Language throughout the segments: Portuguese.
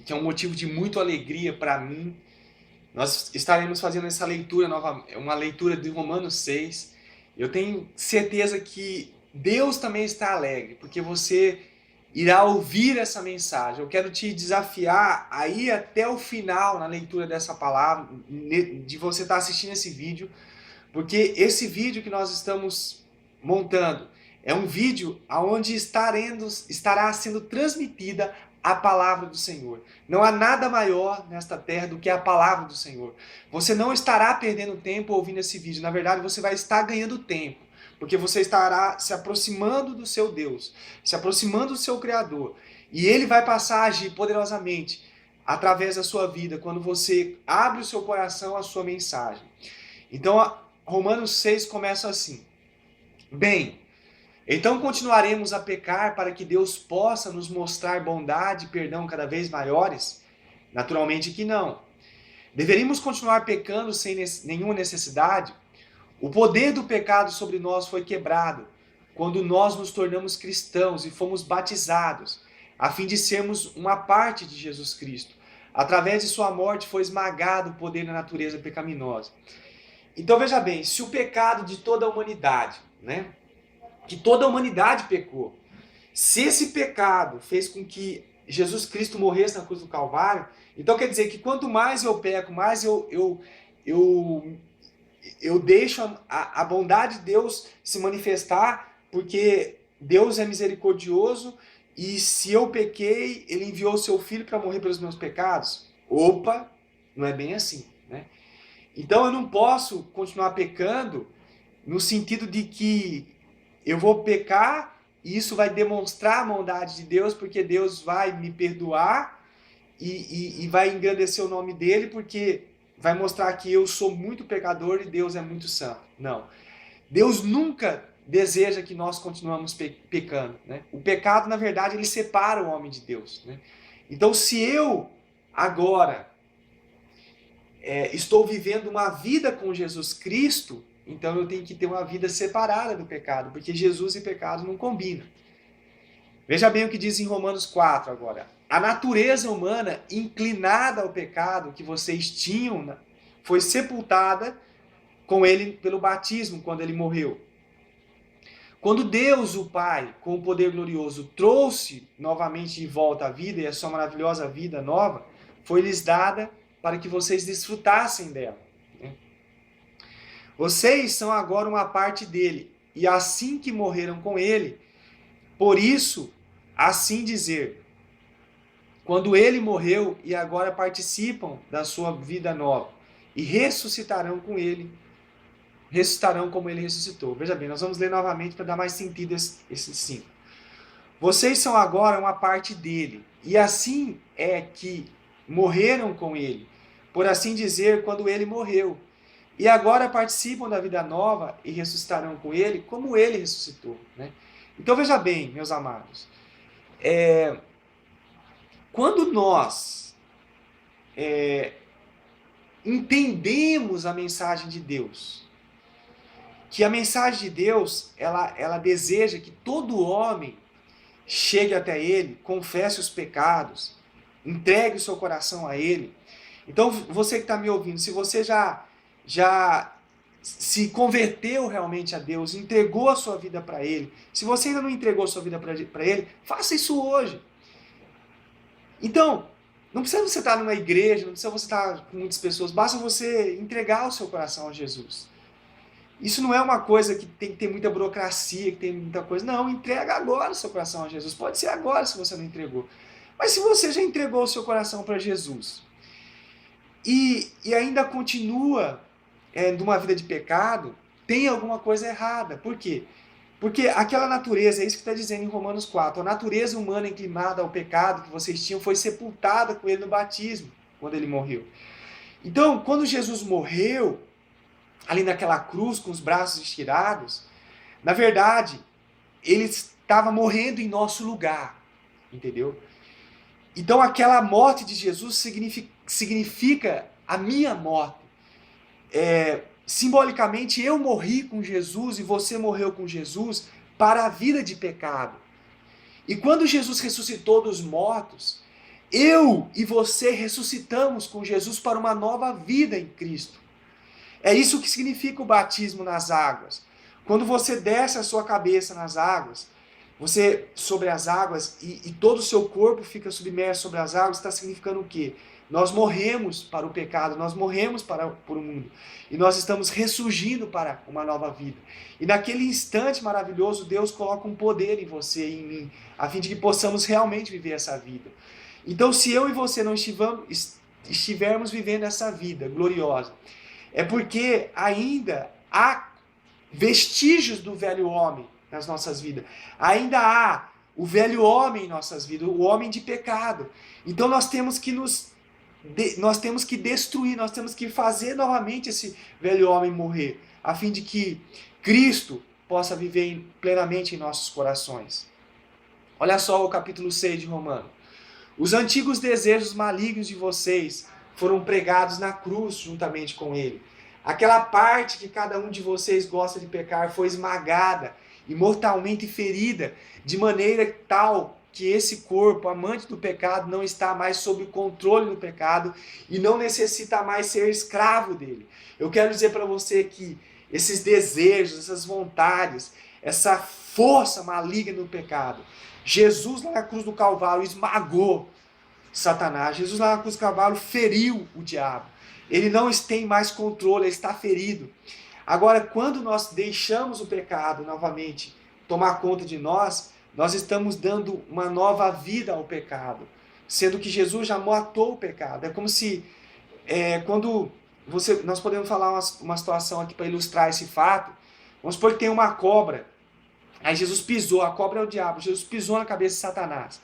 que é um motivo de muita alegria para mim. Nós estaremos fazendo essa leitura nova, uma leitura de Romanos 6. Eu tenho certeza que Deus também está alegre, porque você irá ouvir essa mensagem. Eu quero te desafiar a ir até o final na leitura dessa palavra, de você estar assistindo esse vídeo, porque esse vídeo que nós estamos montando é um vídeo onde estará sendo transmitida a palavra do Senhor. Não há nada maior nesta terra do que a palavra do Senhor. Você não estará perdendo tempo ouvindo esse vídeo. Na verdade, você vai estar ganhando tempo, porque você estará se aproximando do seu Deus, se aproximando do seu Criador. E Ele vai passar a agir poderosamente através da sua vida, quando você abre o seu coração à sua mensagem. Então, Romanos 6 começa assim: Bem, então continuaremos a pecar para que Deus possa nos mostrar bondade e perdão cada vez maiores? Naturalmente que não. Deveríamos continuar pecando sem nenhuma necessidade? O poder do pecado sobre nós foi quebrado quando nós nos tornamos cristãos e fomos batizados, a fim de sermos uma parte de Jesus Cristo. Através de sua morte foi esmagado o poder da natureza pecaminosa. Então veja bem, se o pecado de toda a humanidade, né, que toda a humanidade pecou, se esse pecado fez com que Jesus Cristo morresse na cruz do Calvário, então quer dizer que quanto mais eu peco, mais eu deixo a bondade de Deus se manifestar, porque Deus é misericordioso e se eu pequei, Ele enviou o seu Filho para morrer pelos meus pecados? Opa, não é bem assim, né? Então eu não posso continuar pecando no sentido de que eu vou pecar e isso vai demonstrar a bondade de Deus, porque Deus vai me perdoar e vai engrandecer o nome dele, porque vai mostrar que eu sou muito pecador e Deus é muito santo. Não. Deus nunca deseja que nós continuamos pecando, né? O pecado, na verdade, ele separa o homem de Deus, né? Então, se eu agora estou vivendo uma vida com Jesus Cristo, então eu tenho que ter uma vida separada do pecado, porque Jesus e pecado não combinam. Veja bem o que diz em Romanos 4 agora. A natureza humana inclinada ao pecado que vocês tinham foi sepultada com ele pelo batismo, quando ele morreu. Quando Deus, o Pai, com o poder glorioso, trouxe novamente de volta a vida, e a sua maravilhosa vida nova, foi-lhes dada para que vocês desfrutassem dela. Vocês são agora uma parte dele, e assim que morreram com ele, por isso, assim dizer, quando ele morreu e agora participam da sua vida nova, e ressuscitarão com ele, ressuscitarão como ele ressuscitou. Veja bem, nós vamos ler novamente para dar mais sentido esses 5. Vocês são agora uma parte dele, e assim é que morreram com ele, por assim dizer, quando ele morreu. E agora participam da vida nova e ressuscitarão com ele, como ele ressuscitou, né? Então veja bem, meus amados, quando nós entendemos a mensagem de Deus, que a mensagem de Deus, ela deseja que todo homem chegue até ele, confesse os pecados, entregue o seu coração a ele. Então você que está me ouvindo, se você já se converteu realmente a Deus, entregou a sua vida para Ele, se você ainda não entregou a sua vida para Ele, faça isso hoje. Então, não precisa você estar numa igreja, não precisa você estar com muitas pessoas, basta você entregar o seu coração a Jesus. Isso não é uma coisa que tem que ter muita burocracia, que tem muita coisa. Não, entrega agora o seu coração a Jesus. Pode ser agora se você não entregou. Mas se você já entregou o seu coração para Jesus e ainda continua de uma vida de pecado, tem alguma coisa errada. Por quê? Porque aquela natureza, é isso que está dizendo em Romanos 4, a natureza humana inclinada ao pecado que vocês tinham foi sepultada com ele no batismo, quando ele morreu. Então, quando Jesus morreu, ali naquela cruz, com os braços estirados, na verdade, ele estava morrendo em nosso lugar, entendeu? Então, aquela morte de Jesus significa a minha morte. Simbolicamente, eu morri com Jesus e você morreu com Jesus para a vida de pecado. E quando Jesus ressuscitou dos mortos, eu e você ressuscitamos com Jesus para uma nova vida em Cristo. É isso que significa o batismo nas águas. Quando você desce a sua cabeça nas águas, você sobre as águas e todo o seu corpo fica submerso sobre as águas, está significando o quê? Nós morremos para o pecado, nós morremos para o mundo. E nós estamos ressurgindo para uma nova vida. E naquele instante maravilhoso, Deus coloca um poder em você e em mim, a fim de que possamos realmente viver essa vida. Então, se eu e você não estivermos vivendo essa vida gloriosa, é porque ainda há vestígios do velho homem nas nossas vidas. Ainda há o velho homem em nossas vidas, o homem de pecado. Então nós temos que destruir, nós temos que fazer novamente esse velho homem morrer, a fim de que Cristo possa viver plenamente em nossos corações. Olha só o capítulo 6 de Romanos. Os antigos desejos malignos de vocês foram pregados na cruz juntamente com ele. Aquela parte que cada um de vocês gosta de pecar foi esmagada e mortalmente ferida, de maneira tal que esse corpo, amante do pecado, não está mais sob o controle do pecado e não necessita mais ser escravo dele. Eu quero dizer para você que esses desejos, essas vontades, essa força maligna do pecado, Jesus lá na cruz do Calvário esmagou Satanás. Jesus lá na cruz do Calvário feriu o diabo. Ele não tem mais controle, ele está ferido. Agora, quando nós deixamos o pecado novamente tomar conta de nós, nós estamos dando uma nova vida ao pecado, sendo que Jesus já matou o pecado. É como se, nós podemos falar uma situação aqui para ilustrar esse fato. Vamos supor que tem uma cobra, aí Jesus pisou, a cobra é o diabo, Jesus pisou na cabeça de Satanás.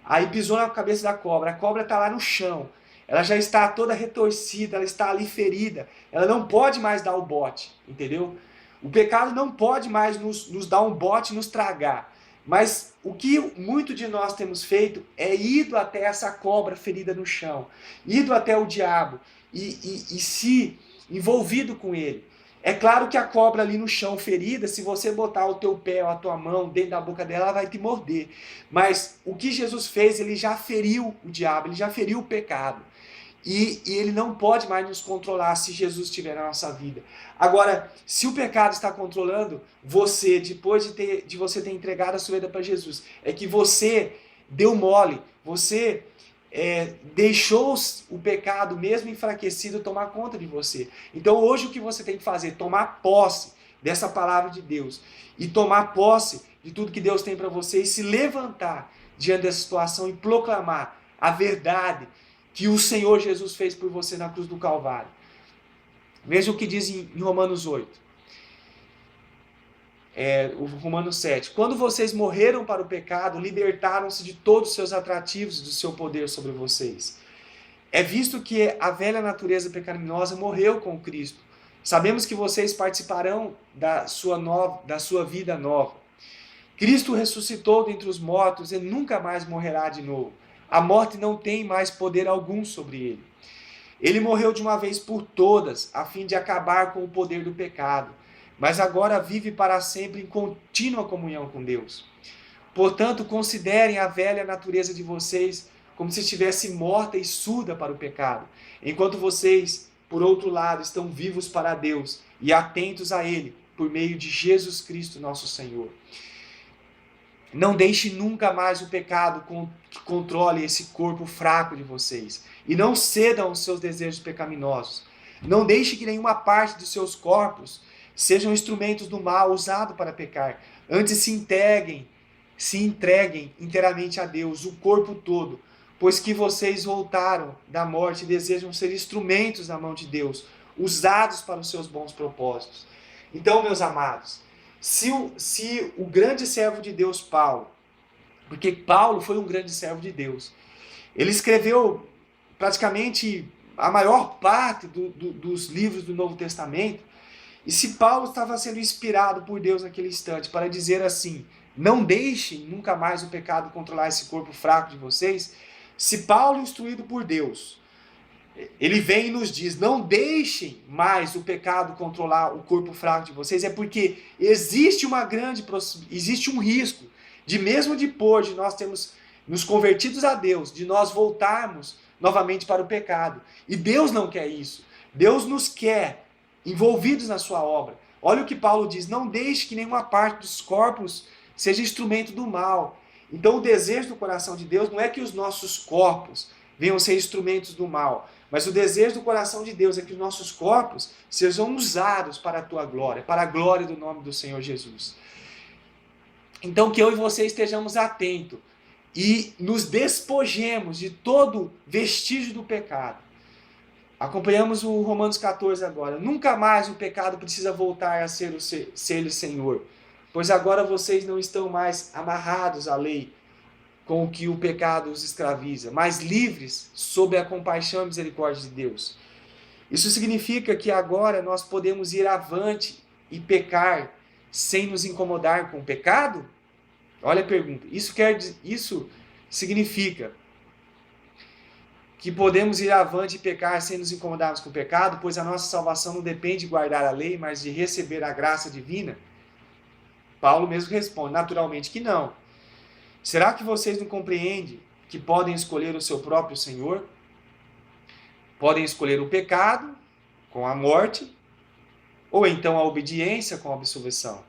Aí pisou na cabeça da cobra, a cobra está lá no chão. Ela já está toda retorcida, ela está ali ferida. Ela não pode mais dar o bote, entendeu? O pecado não pode mais nos dar um bote e nos tragar. Mas o que muito de nós temos feito é ido até essa cobra ferida no chão, ido até o diabo e se envolvido com ele. É claro que a cobra ali no chão ferida, se você botar o teu pé ou a tua mão dentro da boca dela, ela vai te morder. Mas o que Jesus fez, ele já feriu o diabo, ele já feriu o pecado. E ele não pode mais nos controlar se Jesus estiver na nossa vida. Agora, se o pecado está controlando você, depois de você ter entregado a sua vida para Jesus, é que você deu mole, você deixou o pecado, mesmo enfraquecido, tomar conta de você. Então hoje o que você tem que fazer? Tomar posse dessa palavra de Deus. E tomar posse de tudo que Deus tem para você e se levantar diante dessa situação e proclamar a verdade que o Senhor Jesus fez por você na cruz do Calvário. Veja o que diz em Romanos 8. O Romanos 7. Quando vocês morreram para o pecado, libertaram-se de todos os seus atrativos e do seu poder sobre vocês. É visto que a velha natureza pecaminosa morreu com Cristo. Sabemos que vocês participarão da sua vida nova. Cristo ressuscitou dentre os mortos e nunca mais morrerá de novo. A morte não tem mais poder algum sobre ele. Ele morreu de uma vez por todas, a fim de acabar com o poder do pecado, mas agora vive para sempre em contínua comunhão com Deus. Portanto, considerem a velha natureza de vocês como se estivesse morta e surda para o pecado, enquanto vocês, por outro lado, estão vivos para Deus e atentos a Ele, por meio de Jesus Cristo, nosso Senhor. Não deixe nunca mais o pecado que controle esse corpo fraco de vocês. E não cedam aos seus desejos pecaminosos. Não deixe que nenhuma parte dos seus corpos sejam instrumentos do mal usados para pecar. Antes se entreguem inteiramente a Deus, o corpo todo. Pois que vocês voltaram da morte e desejam ser instrumentos na mão de Deus, usados para os seus bons propósitos. Então, meus amados, se o grande servo de Deus, Paulo, porque Paulo foi um grande servo de Deus, ele escreveu praticamente a maior parte dos livros do Novo Testamento, e se Paulo estava sendo inspirado por Deus naquele instante para dizer assim, não deixem nunca mais o pecado controlar esse corpo fraco de vocês, se Paulo, instruído por Deus, ele vem e nos diz, não deixem mais o pecado controlar o corpo fraco de vocês, é porque existe um risco de mesmo depois de nós termos nos convertidos a Deus, de nós voltarmos novamente para o pecado. E Deus não quer isso. Deus nos quer envolvidos na sua obra. Olha o que Paulo diz: não deixe que nenhuma parte dos corpos seja instrumento do mal. Então o desejo do coração de Deus não é que os nossos corpos venham ser instrumentos do mal, mas o desejo do coração de Deus é que os nossos corpos sejam usados para a tua glória, para a glória do nome do Senhor Jesus. Então que eu e você estejamos atentos e nos despojemos de todo vestígio do pecado. Acompanhamos o Romanos 14 agora. Nunca mais o pecado precisa voltar a ser o Senhor, pois agora vocês não estão mais amarrados à lei com o que o pecado os escraviza, mas livres sob a compaixão e misericórdia de Deus. Isso significa que agora nós podemos ir avante e pecar sem nos incomodar com o pecado? Olha a pergunta. Isso significa que podemos ir avante e pecar sem nos incomodarmos com o pecado, pois a nossa salvação não depende de guardar a lei, mas de receber a graça divina? Paulo mesmo responde, naturalmente que não. Será que vocês não compreendem que podem escolher o seu próprio Senhor? Podem escolher o pecado com a morte, ou então a obediência com a absolvição.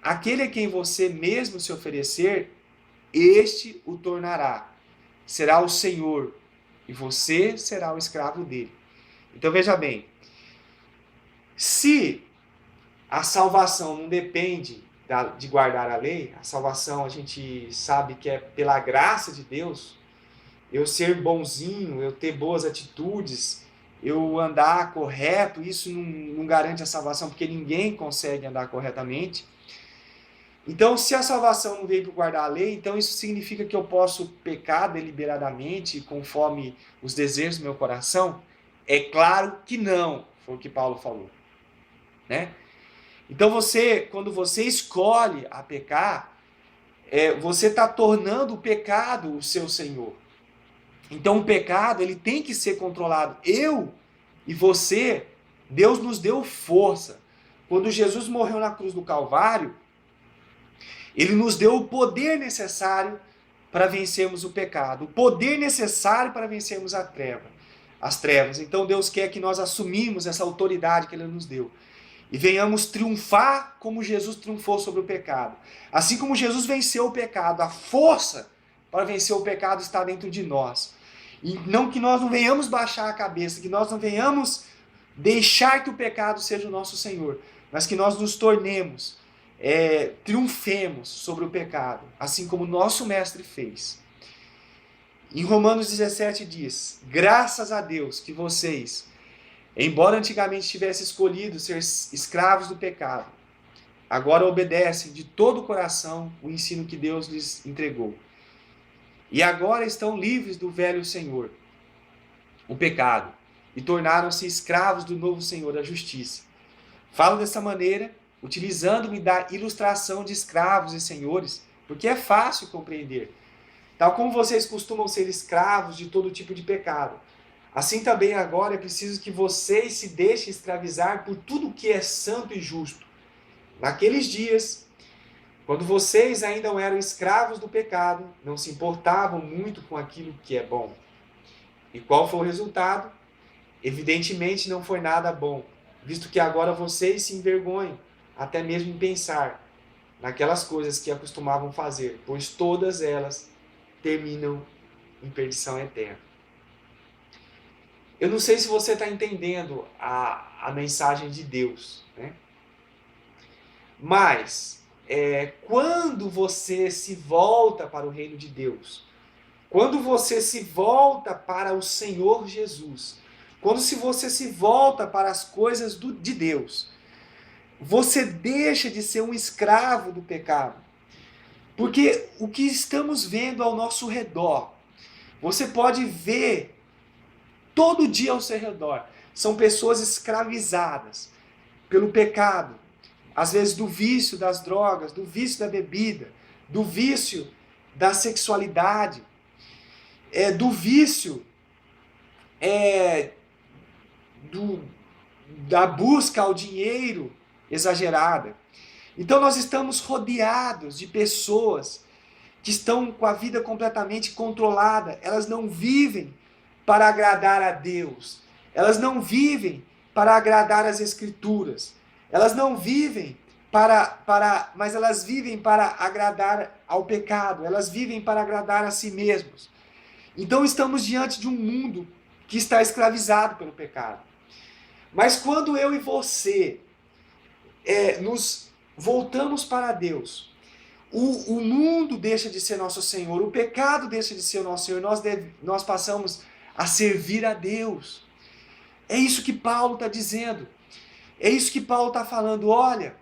Aquele a quem você mesmo se oferecer, este o tornará. Será o Senhor, e você será o escravo dele. Então veja bem, se a salvação não depende de guardar a lei, a salvação a gente sabe que é pela graça de Deus, eu ser bonzinho, eu ter boas atitudes, eu andar correto, isso não garante a salvação, porque ninguém consegue andar corretamente. Então, se a salvação não veio para guardar a lei, então isso significa que eu posso pecar deliberadamente, conforme os desejos do meu coração? É claro que não, foi o que Paulo falou, né? Então quando você escolhe a pecar, você está tornando o pecado o seu senhor. Então o pecado ele tem que ser controlado. Eu e você, Deus nos deu força. Quando Jesus morreu na cruz do Calvário, ele nos deu o poder necessário para vencermos o pecado, o poder necessário para vencermos as trevas. Então Deus quer que nós assumimos essa autoridade que ele nos deu. E venhamos triunfar como Jesus triunfou sobre o pecado. Assim como Jesus venceu o pecado, a força para vencer o pecado está dentro de nós. E não que nós não venhamos baixar a cabeça, que nós não venhamos deixar que o pecado seja o nosso Senhor, mas que nós nos tornemos, triunfemos sobre o pecado, assim como o nosso Mestre fez. Em Romanos 17 diz, graças a Deus que vocês, embora antigamente tivessem escolhido ser escravos do pecado, agora obedecem de todo o coração o ensino que Deus lhes entregou. E agora estão livres do velho Senhor, o pecado, e tornaram-se escravos do novo Senhor, a justiça. Falo dessa maneira, utilizando-me da ilustração de escravos e senhores, porque é fácil compreender. Tal como vocês costumam ser escravos de todo tipo de pecado, assim também agora é preciso que vocês se deixem escravizar por tudo que é santo e justo. Naqueles dias, quando vocês ainda não eram escravos do pecado, não se importavam muito com aquilo que é bom. E qual foi o resultado? Evidentemente não foi nada bom, visto que agora vocês se envergonham, até mesmo em pensar naquelas coisas que acostumavam fazer, pois todas elas terminam em perdição eterna. Eu não sei se você está entendendo a mensagem de Deus, né? Mas, quando você se volta para o reino de Deus, quando você se volta para o Senhor Jesus, quando você se volta para as coisas de Deus, você deixa de ser um escravo do pecado. Porque o que estamos vendo ao nosso redor, você pode ver todo dia ao seu redor, são pessoas escravizadas pelo pecado, às vezes do vício das drogas, do vício da bebida, do vício da sexualidade, do vício da busca ao dinheiro exagerada. Então nós estamos rodeados de pessoas que estão com a vida completamente controlada, elas não vivem para agradar a Deus. Elas não vivem para agradar as Escrituras. Elas não vivem mas elas vivem para agradar ao pecado. Elas vivem para agradar a si mesmos. Então estamos diante de um mundo que está escravizado pelo pecado. Mas quando eu e você nos voltamos para Deus, o mundo deixa de ser nosso Senhor, o pecado deixa de ser o nosso Senhor, nós passamos a servir a Deus. É isso que Paulo está dizendo. É isso que Paulo está falando. Olha,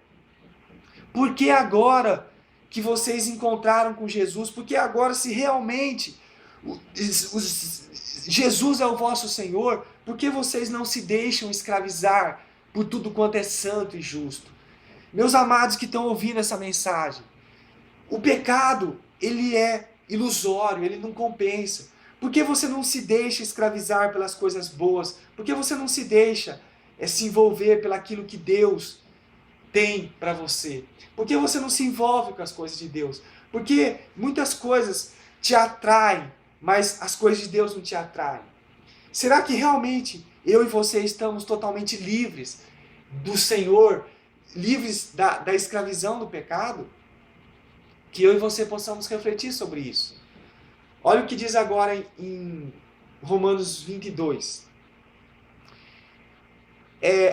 por que agora que vocês encontraram com Jesus? Porque agora, se realmente Jesus é o vosso Senhor, por que vocês não se deixam escravizar por tudo quanto é santo e justo? Meus amados que estão ouvindo essa mensagem, o pecado, ele é ilusório, ele não compensa. Por que você não se deixa escravizar pelas coisas boas? Por que você não se deixa se envolver pelaquilo que Deus tem para você? Por que você não se envolve com as coisas de Deus? Porque muitas coisas te atraem, mas as coisas de Deus não te atraem. Será que realmente eu e você estamos totalmente livres do Senhor, livres da escravidão do pecado? Que eu e você possamos refletir sobre isso. Olha o que diz agora em Romanos 22.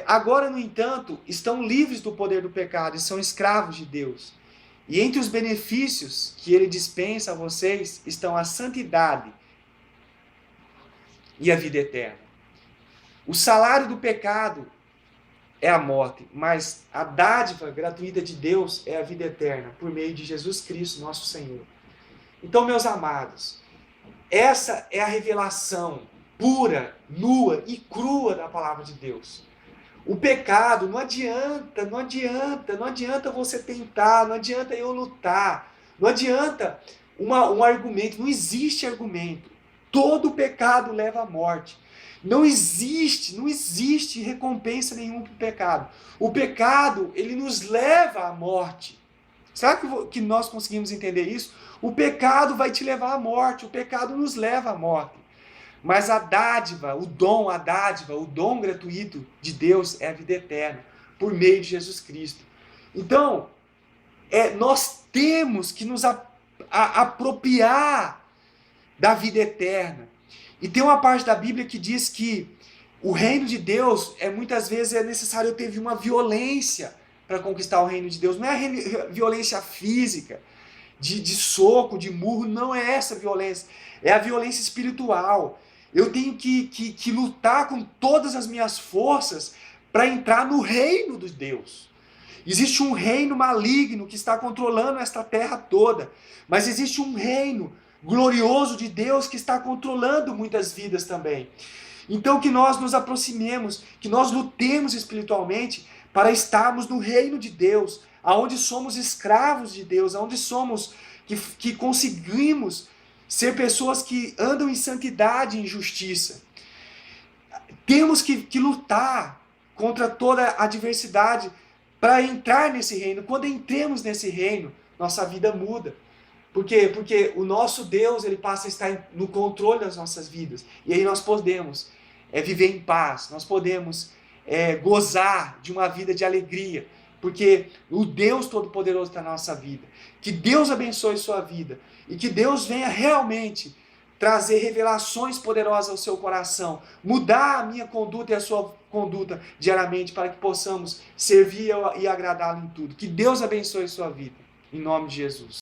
Agora, no entanto, estão livres do poder do pecado e são escravos de Deus. E entre os benefícios que ele dispensa a vocês estão a santidade e a vida eterna. O salário do pecado é a morte, mas a dádiva gratuita de Deus é a vida eterna, por meio de Jesus Cristo, nosso Senhor. Então, meus amados, essa é a revelação pura, nua e crua da palavra de Deus. O pecado, não adianta você tentar, não adianta eu lutar, não adianta um argumento, não existe argumento. Todo pecado leva à morte. Não existe recompensa nenhuma para o pecado. O pecado, ele nos leva à morte. Será que nós conseguimos entender isso? O pecado vai te levar à morte, o pecado nos leva à morte. Mas a dádiva, o dom gratuito de Deus é a vida eterna, por meio de Jesus Cristo. Então, nós temos que nos apropriar da vida eterna. E tem uma parte da Bíblia que diz que o reino de Deus, muitas vezes é necessário ter uma violência para conquistar o reino de Deus. Não é a violência física, de soco, de murro, não é essa violência. É a violência espiritual. Eu tenho que lutar com todas as minhas forças para entrar no reino de Deus. Existe um reino maligno que está controlando esta terra toda. Mas existe um reino glorioso de Deus que está controlando muitas vidas também. Então que nós nos aproximemos, que nós lutemos espiritualmente para estarmos no reino de Deus, aonde somos escravos de Deus, aonde somos, que conseguimos ser pessoas que andam em santidade e em justiça. Temos que lutar contra toda a adversidade para entrar nesse reino. Quando entremos nesse reino, nossa vida muda. Por quê? Porque o nosso Deus, ele passa a estar no controle das nossas vidas. E aí nós podemos viver em paz, nós podemos gozar de uma vida de alegria, porque o Deus Todo-Poderoso está na nossa vida. Que Deus abençoe sua vida e que Deus venha realmente trazer revelações poderosas ao seu coração, mudar a minha conduta e a sua conduta diariamente para que possamos servir e agradá-lo em tudo. Que Deus abençoe sua vida, em nome de Jesus.